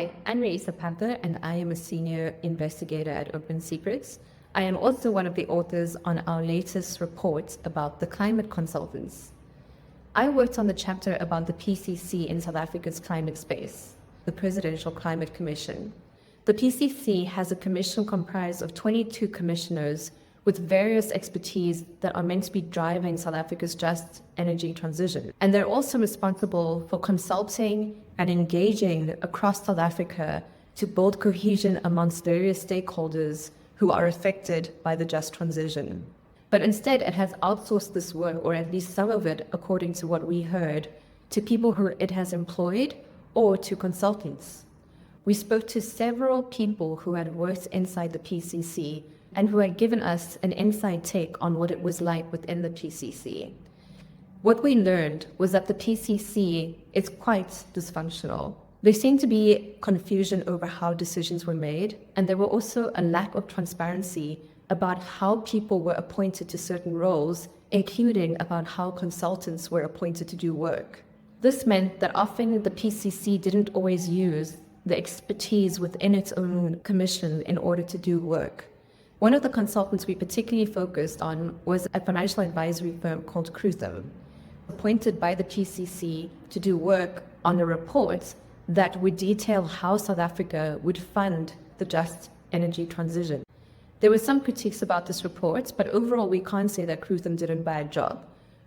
Hi, I'm Raisa Panther, and I am a senior investigator at Open Secrets. I am also one of the authors on our latest report about the climate consultants. I worked on the chapter about the PCC in South Africa's climate space, the Presidential Climate Commission. The PCC has a commission comprised of 22 commissioners with various expertise that are meant to be driving South Africa's just energy transition. And they're also responsible for consulting and engaging across South Africa to build cohesion amongst various stakeholders who are affected by the just transition. But instead, it has outsourced this work, or at least some of it, according to what we heard, to people who it has employed or to consultants. We spoke to several people who had worked inside the PCC and who had given us an inside take on what it was like within the PCC. What we learned was that the PCC is quite dysfunctional. There seemed to be confusion over how decisions were made, and there were also a lack of transparency about how people were appointed to certain roles, including about how consultants were appointed to do work. This meant that often the PCC didn't always use the expertise within its own commission in order to do work. One of the consultants we particularly focused on was a financial advisory firm called Krutham, appointed by the PCC to do work on a report that would detail how South Africa would fund the just energy transition. There were some critiques about this report, but overall we can't say that Krutham did a bad job.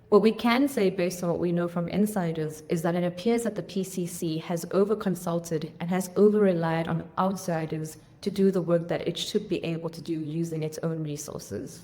What we can say, based on what we know from insiders, is that it appears that the PCC has over-consulted and has over-relied on outsiders to do the work that it should be able to do using its own resources.